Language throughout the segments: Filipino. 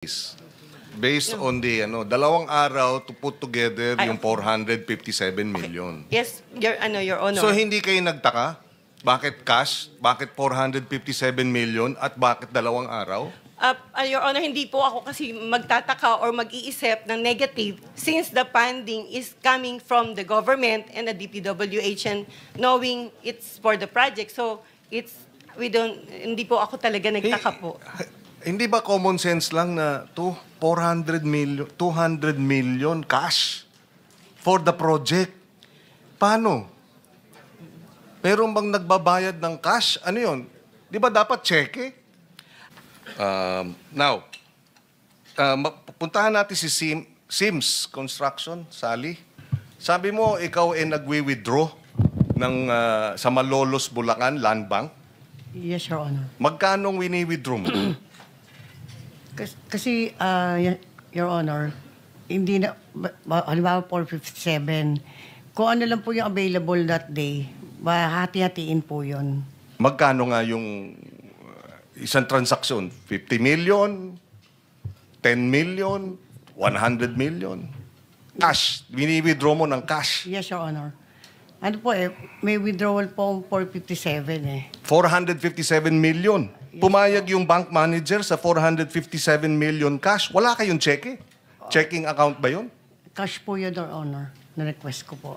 based on the dalawang araw to put together yung 457 million. Yes, Your Honor. So hindi kayo nagtaka? Bakit cash? Bakit 457 million? At bakit dalawang araw? Your Honor, hindi po ako kasi magtataka or mag-iisip ng negative since the funding is coming from the government and the DPWH and knowing it's for the project. So, hindi po ako talaga nagtaka po. Hindi ba common sense lang na 200 million cash for the project? Paano? Meron bang nagbabayad ng cash? Ano yun? Di ba dapat cheque? Now, puntahan natin si Sims Construction, Sally. Sabi mo, ikaw ay nagwi-withdraw sa Malolos, Bulacan, Land Bank? Yes, Your Honor. Magkano wini-withdraw mo? Kasi, Your Honor, hindi na, halimbawa 457, kung ano lang po yung available that day, hati-hatiin po yun. Magkano nga yung isang transaksyon? 50 million? 10 million? 100 million? Cash. Wini-withdraw mo ng cash. Yes, Your Honor. Ano po may withdrawal po 457 457 million. Pumayag yung bank manager sa 457 million cash. Wala kayong cheque? Checking account ba yun? Cash po yun, Your Honor. Na-request ko po.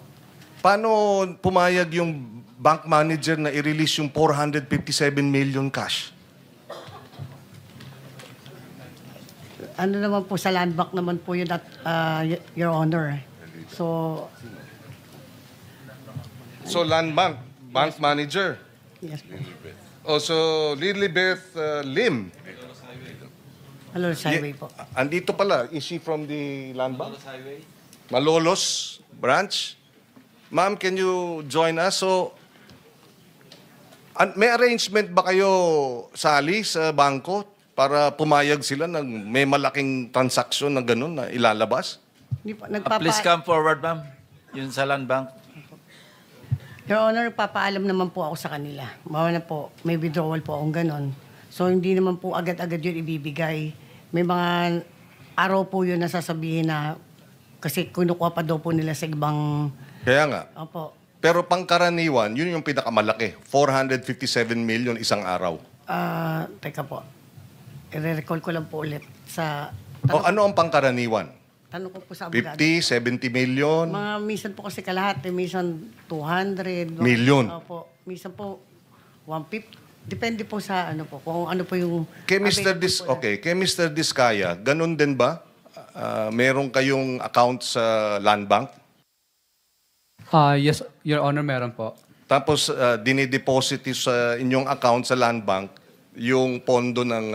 Paano pumayag yung bank manager na i-release yung 457 million cash? Ano naman po, sa land bank naman po yun at, Your Honor. So, land bank, bank manager. yes po. Also, Lilibeth Lim. Hello, Highway po. Andito pala. Is she from the land bank? Malolos branch. Ma'am, can you join us? So, may arrangement ba kayo, Sally, sa bangko para pumayag sila ng may malaking transaksyon na gano'n na ilalabas? Hindi po, Please come forward, ma'am. Yun sa land bank. Your Honor, papaalam naman po ako sa kanila. Mawa na po, may withdrawal po akong ganon. So, hindi naman po agad-agad yun ibibigay. May mga araw po yun na sasabihin na kasi kinukuha pa daw po nila sa ibang... Kaya nga. Opo. Pero pangkaraniwan, yun yung pinakamalaki. 457 million isang araw. Teka po. I-recall ko lang po ulit sa... O ano ang pangkaraniwan? Tanong ko po sa abogado. 50, 70 million? Mga minsan po kasi kalahati, minsan 200. Million? Opo. Minsan po 150. Depende po sa ano po, kung ano po yung... Kay Mr. Diskaya, ganun din ba? Meron kayong account sa land bank? Yes, Your Honor, meron po. Tapos dinideposit sa inyong account sa land bank yung pondo ng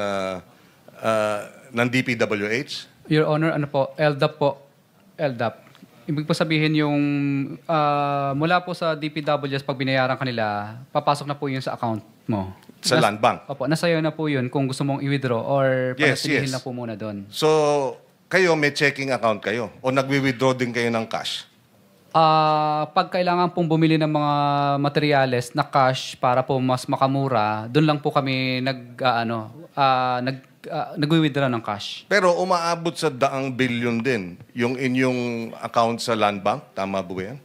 DPWH? Your Honor, ano po, LDAP po. LDAP. Ibig po sabihin yung mula po sa DPWH pag binayaran kanila, papasok na po yun sa account mo. Sa land bank? Opo, nasa'yo na po yun kung gusto mong i-withdraw or panatilihin na po muna doon. So, kayo may checking account kayo o nagwi-withdraw din kayo ng cash? Pag kailangan pong bumili ng mga materyales na cash para po mas makamura, doon lang po kami nagwi-withdraw ng cash. Pero umaabot sa 100 billion din yung inyong account sa land bank? Tama ba yan?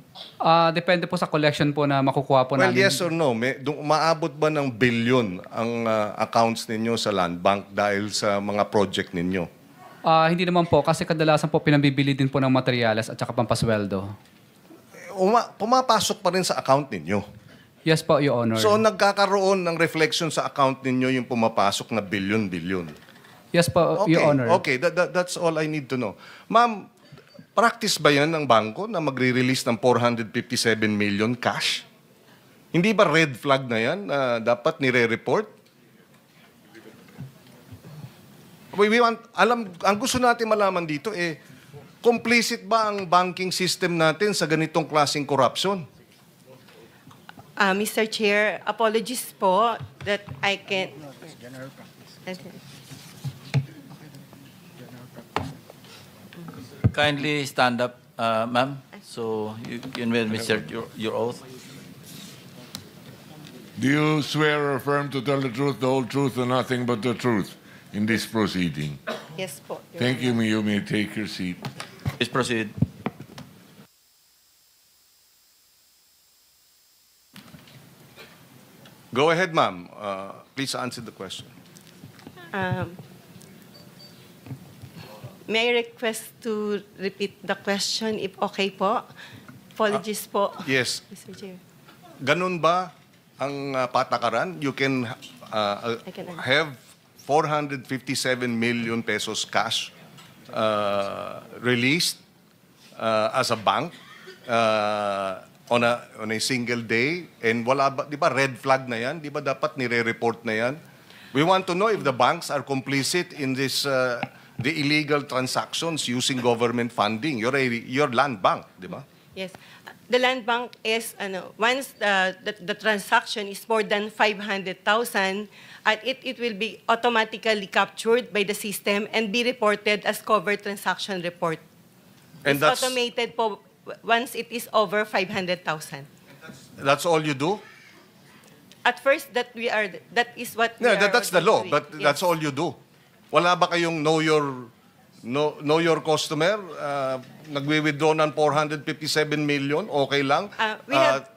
Depende po sa collection po na makukuha po Well, namin. yes or no? Umaabot ba ng billion ang accounts ninyo sa land bank dahil sa mga project ninyo? Hindi naman po kasi kadalasan po pinabibili din po ng materyales at saka pampasweldo. Pumapasok pa rin sa account ninyo. Yes po, Your Honor. So nagkakaroon ng reflection sa account ninyo yung pumapasok na billion-billion. Yes po, Your Honor. Okay, that's all I need to know. Ma'am, practice ba yan ng bangko na magre-release ng 457 million cash? Hindi ba red flag na yan na dapat nire-report? Ang gusto natin malaman dito complicit ba ang banking system natin sa ganitong klaseng corruption? Mr. Chair, apologies po that I can... Kindly stand up, ma'am, so you can administer your oath. Do you swear or affirm to tell the truth, the whole truth, and nothing but the truth in this proceeding? Yes po. Your Thank Honor. you. You may take your seat. Please proceed. Go ahead, ma'am. Please answer the question. May I request to repeat the question if okay po? Apologies po. Yes. Mr. Chair. Ganun ba ang patakaran? You can I can answer. have 457 million pesos cash released as a bank on a single day, and wala ba, di ba red flag na yan? Di ba dapat nire-report na yan? We want to know if the banks are complicit in this the illegal transactions using government funding. You're land bank, di ba? Yes. The land bank is, once the transaction is more than 500,000, it will be automatically captured by the system and be reported as covered transaction report. And It's that's automated po once it is over 500,000. that's all you do? At first, that is what we Yeah, are that's the law, doing. but Yes. that's all you do. Wala ba kayong know your customer? Nagwi-withdraw ng 457 million, okay lang? We have-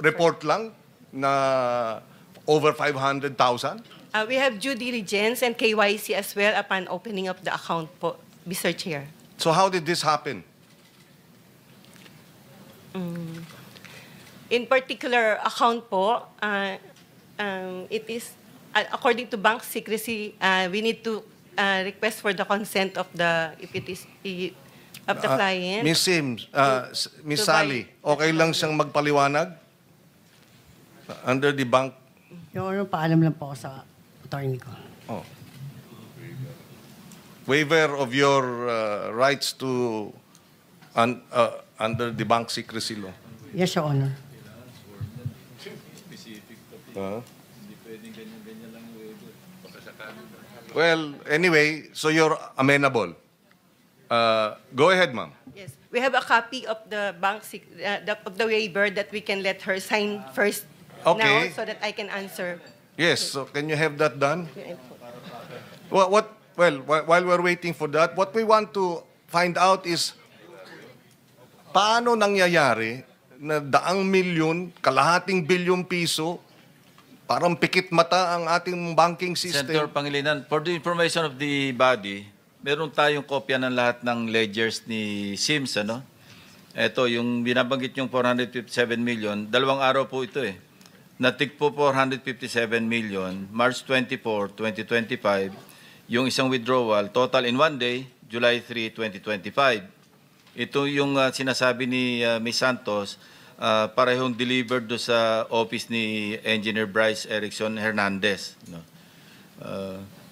report lang na over 500,000? We have due diligence and KYC as well upon opening of the account po, Mr. Chair. So how did this happen? In particular account po, it is, according to bank secrecy, we need to request for the consent of the, if it is, of the client. Miss Sims, Miss to Sally, buy- okay lang siyang magpaliwanag? Under the bank? Your Honor, paalam lang po ako sa attorney ko. Oh. Waiver of your rights to under the bank secrecy law. Yes, Your Honor. Well, anyway, so you're amenable. Go ahead, ma'am. Yes, we have a copy of the of the waiver that we can let her sign first now Okay. so that I can answer. Yes, so can you have that done? Well, while we're waiting for that, what we want to find out is paano nangyayari na daang milyon, kalahating bilyong piso, parang pikit mata ang ating banking Senator system. Pangilinan, for the information of the body, meron tayong kopya ng lahat ng ledgers ni Sims, ano? Ito, yung binabanggit yung 457 million, 2 araw po ito eh. Natik po 457 million, March 24, 2025, yung isang withdrawal, total in one day, July 3, 2025. Ito yung sinasabi ni Ms. Santos, parehong delivered do sa office ni Engineer Bryce Erickson Hernandez. No?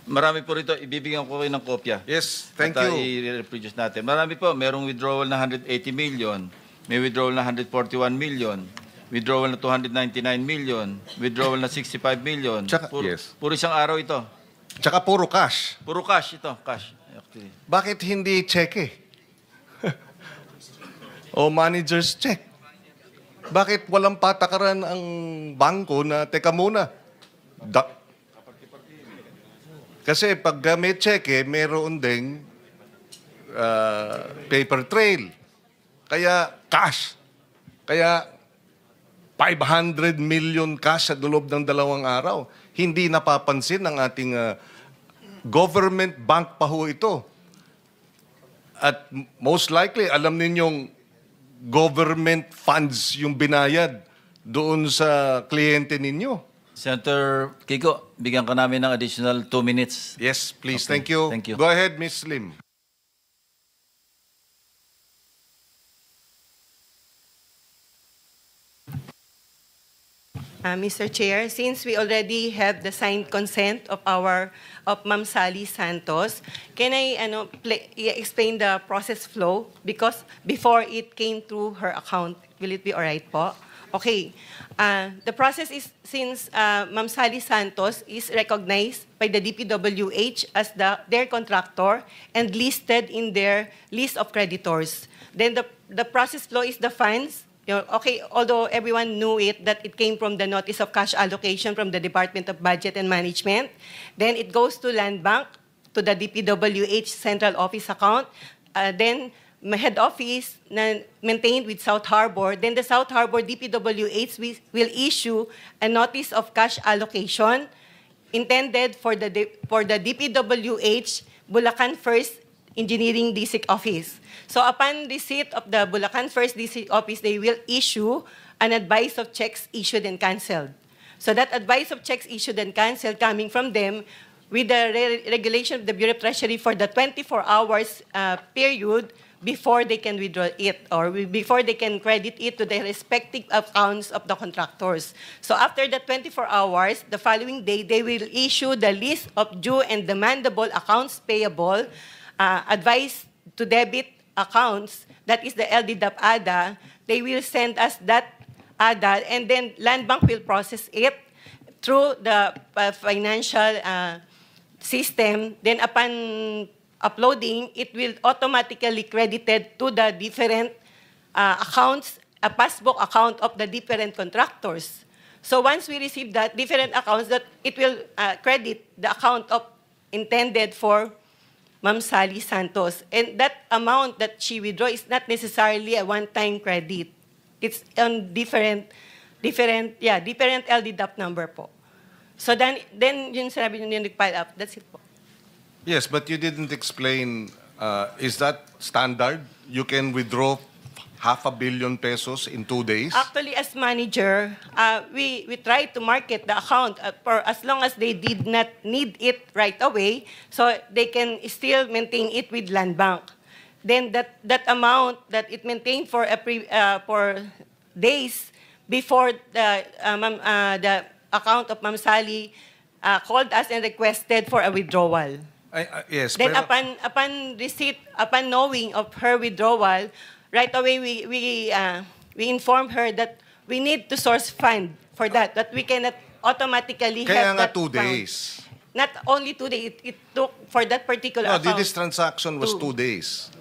Marami po rito, ibibigyan ko kayo ng kopya. Yes, thank At, you. i-reproduce natin. Marami po, merong withdrawal na 180 million, may withdrawal na 141 million, withdrawal na 299 million, withdrawal na 65 million. Tsaka- Puro, yes. puro isang araw ito. Tsaka puro cash. Puro cash ito, cash. Actually. Bakit hindi cheque? O manager's check? Bakit walang patakaran ang bangko na, teka muna, kasi pag may cheque, meron ding paper trail. Kaya cash. Kaya 500 million cash sa loob ng 2 araw. Hindi napapansin ng ating government bank pa ho ito. At most likely, alam ninyong government funds yung binayad doon sa kliyente ninyo. Senator Kiko, bigyan ka namin ng additional 2 minutes. Yes, please. Okay, Thank you. thank you. Go ahead, Miss Lim. Mr. Chair, since we already have the signed consent of Ma'am Sally Santos, can I explain the process flow? Because before it came through her account, will it be all right po? Okay. The process is, since Ma'am Sally Santos is recognized by the DPWH as their contractor and listed in their list of creditors, then the process flow is the funds. Okay, although everyone knew that it came from the notice of cash allocation from the Department of Budget and Management, then it goes to Land Bank to the DPWH central office account. Then my head office na maintained with South Harbor. Then the South Harbor DPWH will issue a notice of cash allocation intended for the DPWH Bulacan First Engineering District Office. So upon receipt of the Bulacan First District Office, they will issue an advice of checks issued and canceled. So that advice of checks issued and canceled coming from them with the regulation of the Bureau of Treasury for the 24 hours period before they can withdraw it or before they can credit it to the respective accounts of the contractors. So after the 24 hours, the following day, they will issue the list of due and demandable accounts payable, advice to debit accounts, that is the LDDAP ADA. They will send us that ADA, and then Land Bank will process it through the financial system. Then upon uploading, it will automatically credited to the different accounts, a passbook account of the different contractors. So once we receive that different accounts, that it will credit the account of intended for Ma'am Sally Santos. And that amount that she withdraw is not necessarily a one-time credit. It's on different LDDAP number po. So then yun sinabi nyo yung nag-pile up, that's it po. Yes, but you didn't explain, is that standard? You can withdraw 500 million pesos in 2 days? Actually, as manager, we try to market the account for as long as they did not need it right away, so they can still maintain it with Land Bank. Then that amount that it maintained for for days before the account of Ma'am Sally called us and requested for a withdrawal. Yes. Then pero, upon receipt, upon knowing of her withdrawal, right away we informed her that we need to source fund for that we cannot automatically kaya have nga that 2 fund. days. Not only 2 days, it took for that particular No, account. this transaction was 2 Two. days.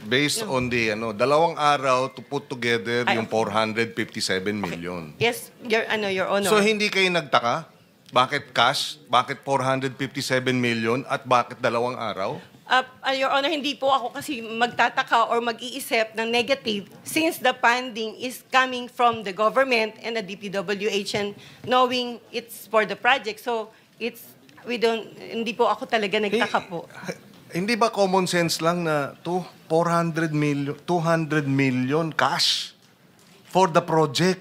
Based on the, 2 araw to put together Ay, yung 457 million. Yes, Your Honor. So hindi kayo nagtaka? Bakit cash? Bakit 457 million? At bakit 2 araw? Your Honor, hindi po ako kasi magtataka or mag-iisip ng negative since the funding is coming from the government and the DPWH and knowing it's for the project. So, hindi po ako talaga nagtaka po. Hindi ba common sense lang na 200 million cash for the project?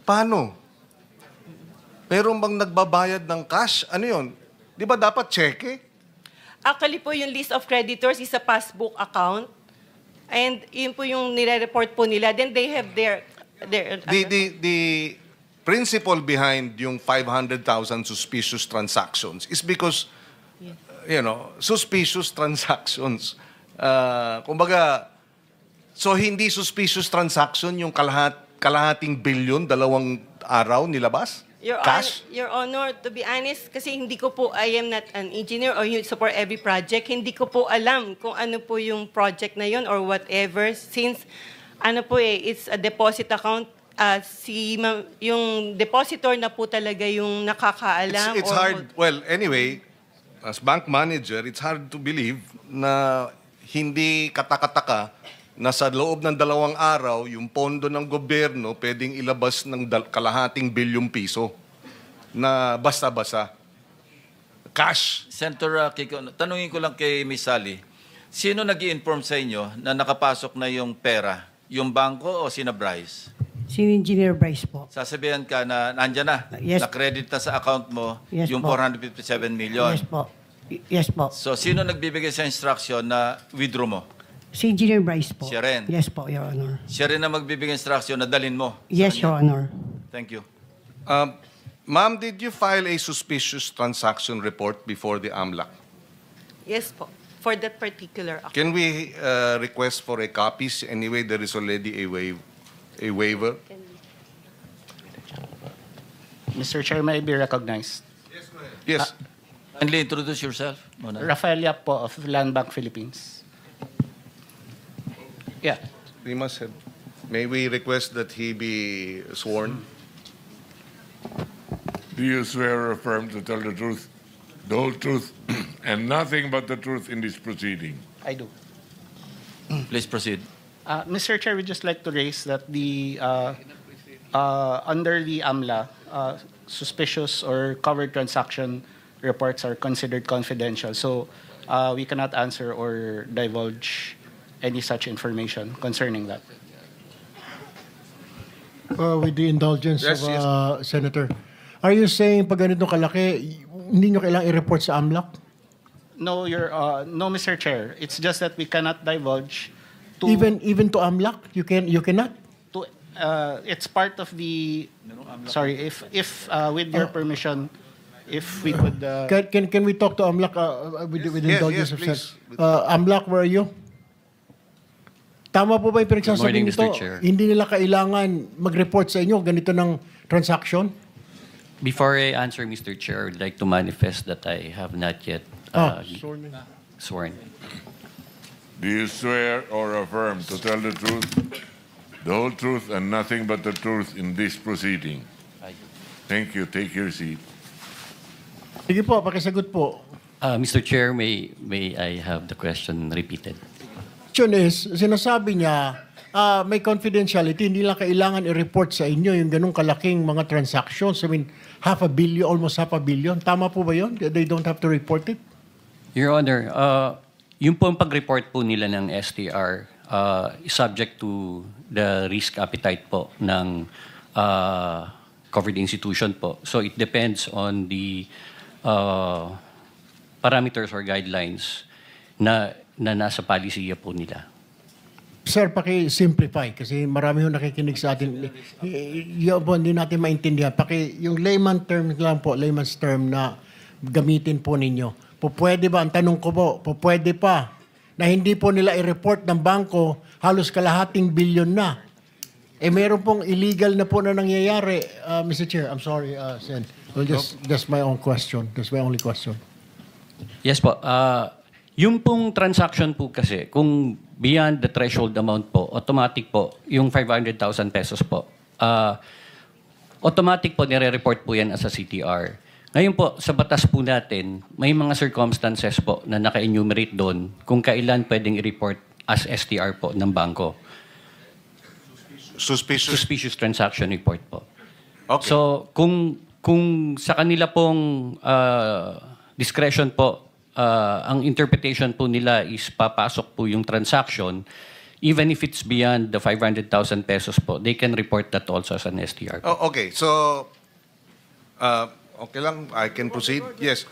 Paano? Meron bang nagbabayad ng cash? Ano yun? Di ba dapat cheque? Actually po, yung list of creditors is a passbook account. And yun po yung nire-report po nila. Then they have their The principle behind yung 500,000 suspicious transactions is because, suspicious transactions. Kumbaga, so hindi suspicious transaction yung kalahating bilyon, 2 araw nilabas? Cash? Your Honor, to be honest, kasi hindi ko po, I am not an engineer or you support every project, hindi ko po alam kung ano po yung project na yun or whatever. Since, it's a deposit account, yung depositor na po talaga yung nakakaalam. It's hard. Well, anyway, as bank manager, it's hard to believe na hindi katakataka na sa loob ng 2 araw, yung pondo ng gobyerno pwedeng ilabas ng kalahating bilyong piso na basta-basta. Cash. Senator Kiko, tanungin ko lang kay Ms. Sally, sino nag-i-inform sa inyo na nakapasok na yung pera? Yung bangko o sina Bryce? Si Engineer Bryce po. Sasabihan ka na nandyan na, Yes. na-credit na sa account mo Yes yung po. 457 million. Yes po. Yes po. So, sino nagbibigay sa instruction na withdraw mo? Si Engineer Bryce po. Siya rin. Yes po, Your Honor. Siya rin na magbibigay instruction na dalin mo. Yes, Your Honor. Thank you. Ma'am, did you file a suspicious transaction report before the AMLAC? Yes po, for that particular account. Can we request for a copy? Anyway, there is already a waiver. Mr. Chair, may I be recognized? Yes. Kindly introduce yourself. Muna. Rafael Yap po of Land Bank Philippines. Yeah. We must have. May we request that he be sworn? Do you swear or affirm to tell the truth, the whole truth, and nothing but the truth in this proceeding. I do. Please proceed. Mr. Chair, we'd just like to raise that under the AMLA, suspicious or covered transaction reports are considered confidential. So we cannot answer or divulge any such information concerning that. With the indulgence Yes, of Senator, are you saying pag ganito kalaki, hindi nyo kailangang i-report sa AMLAC? No, no, Mr. Chair. It's just that we cannot divulge to Even to AMLAC, you cannot. to it's part of the sorry, if with your permission, if we could Can we talk to AMLAC with Yes, indulgence yes, of please. AMLAC, where are you? Tama po ba yung pinagsasabi Good morning, nito? Mr. Chair. Hindi nila kailangan mag-report sa inyo ganito ng transaction? Before I answer, Mr. Chair, I would like to manifest that I have not yet sworn. Do you swear or affirm to tell the truth, the whole truth, and nothing but the truth in this proceeding? Thank you. Take your seat. Sige po, pakisagot po. Mr. Chair, may I have the question repeated? Question is, sinasabi niya, may confidentiality, hindi lang kailangan i-report sa inyo yung ganung kalaking mga transactions. I mean, almost half a billion. Tama po ba yun? They don't have to report it? Your Honor, yung po ang pag-report po nila ng STR is subject to the risk appetite po ng covered institution po. So it depends on the parameters or guidelines na nasa palisiya po nila. Sir, paki-simplify kasi marami yung nakikinig sa atin. Yun po, hindi natin maintindihan. Yung layman term lang po, layman's term na gamitin po ninyo. Pwede ba, ang tanong ko po, pwede pa na hindi po nila i-report ng bangko halos kalahating bilyon na. Meron pong illegal na po na nangyayari. Mr. Chair, I'm sorry, Sen. Well, that's my own question. That's my only question. Yes po. Yung pong transaction po kasi, kung beyond the threshold amount po, automatic po, yung 500,000 pesos po, automatic po nire-report po yan as a CTR. Ngayon po, sa batas po natin, may mga circumstances po na naka-enumerate doon kung kailan pwedeng i-report as STR po ng bangko. Suspicious transaction report po. Okay. So, kung sa kanila pong discretion po, ang interpretation po nila is papasok po yung transaction, even if it's beyond the 500,000 pesos po, they can report that also as an STR. Oh, okay. So, okay lang. I can proceed? Yes.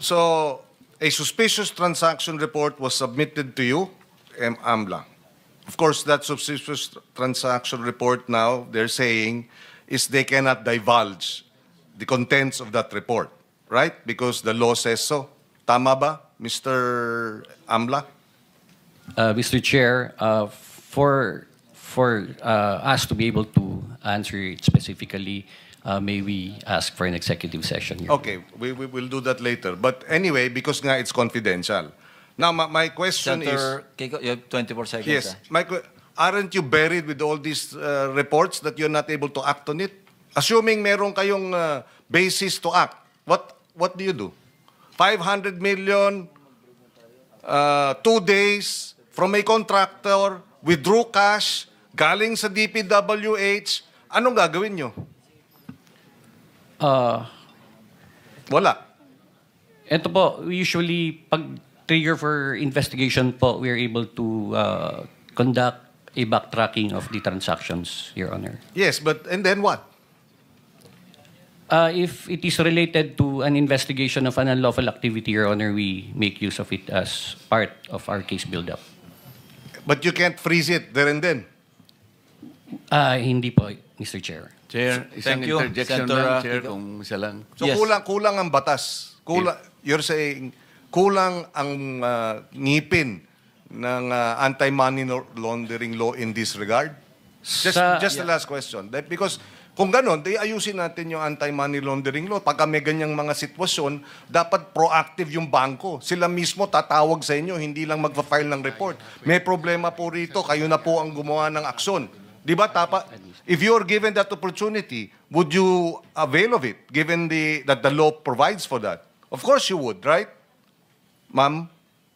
So, a suspicious transaction report was submitted to you, AMLA. Of course, that suspicious transaction report now, they're saying, is they cannot divulge the contents of that report, right? Because the law says so. Tama ba, Mr. AMLA? Mr. Chair, for us to be able to answer it specifically, may we ask for an executive session here? Okay, we will do that later. But anyway, because nga it's confidential. Now, my question Senator is... Kiko, you have 24 seconds. Yes. Aren't you buried with all these reports that you're not able to act on it? Assuming meron kayong basis to act, what do you do? 500 million, 2 days from a contractor, withdrew cash, galing sa DPWH, anong gagawin nyo? Wala. Ito po, usually, pag trigger for investigation po, we are able to conduct a backtracking of the transactions, Your Honor. Yes, but and then what? If it is related to an investigation of an unlawful activity, Your Honor, we make use of it as part of our case build-up. But you can't freeze it there and then. Hindi po, Mr. Chair. Chair, isang Thank you, interjection Senator, lang, Chair, Kiko. kung isa lang. So Yes. kulang ang batas. You're saying kulang ang ngipin ng anti-money laundering law in this regard? Just the last question. Because kung ganon, ayusin natin yung anti-money laundering law. Pagka may ganyang mga sitwasyon, dapat proactive yung bangko. Sila mismo tatawag sa inyo, hindi lang magpa-file ng report. May problema po rito, kayo na po ang gumawa ng aksyon. Di ba? If you are given that opportunity, would you avail of it, given that the law provides for that? Of course you would, right? Ma'am,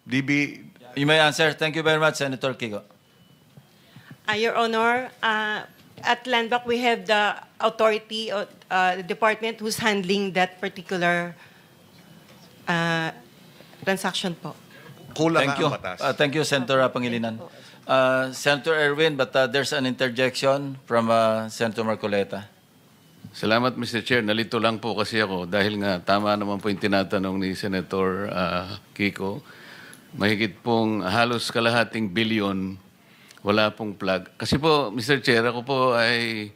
DB, You may answer. Thank you very much, Senator Kiko. Your Honor, at Landmark, we have the authority, the department who's handling that particular transaction po. kulang Thank you. ang batas. Thank you, Senator Pangilinan. Senator Erwin, but there's an interjection from Senator Marcoleta. Salamat, Mr. Chair. Nalito lang po kasi ako dahil nga tama naman po yung tinatanong ni Senator Kiko. Mahigit pong halos kalahating bilyon, wala pong plug. Kasi po, Mr. Chair, ako po ay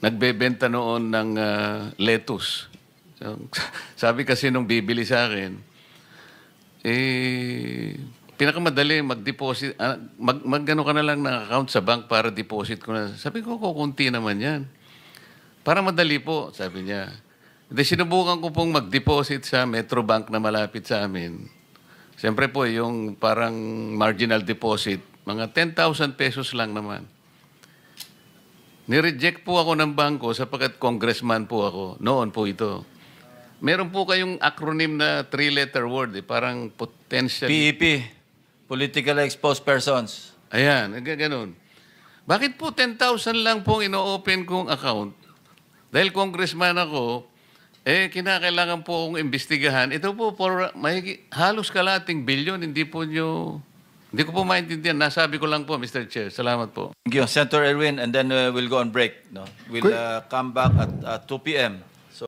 nagbebenta noon ng lettuce. So, sabi kasi nung bibili sa akin, pinakamadali mag-deposit, mag-ano ka na lang ng account sa bank para deposit ko na. Sabi ko, kukunti naman yan. Para madali po, sabi niya. Hindi, sinubukan ko pong mag-deposit sa Metrobank na malapit sa amin. Siyempre po, yung parang marginal deposit, mga 10,000 pesos lang naman. Nireject po ako ng bangko sapagkat congressman po ako. Noon po ito. Meron po kayong acronym na 3-letter word, parang potential. PEP, Politically Exposed Persons. Ayan, ganun. Bakit po 10,000 lang pong ino-open kong account? Dahil congressman ako, kinakailangan po akong imbestigahan. Ito po, halos kalating bilyon, hindi ko po maintindihan. Nasabi ko lang po, Mr. Chair. Salamat po. Thank you, Senator Erwin, and then we'll go on break. No? We'll come back at 2 p.m.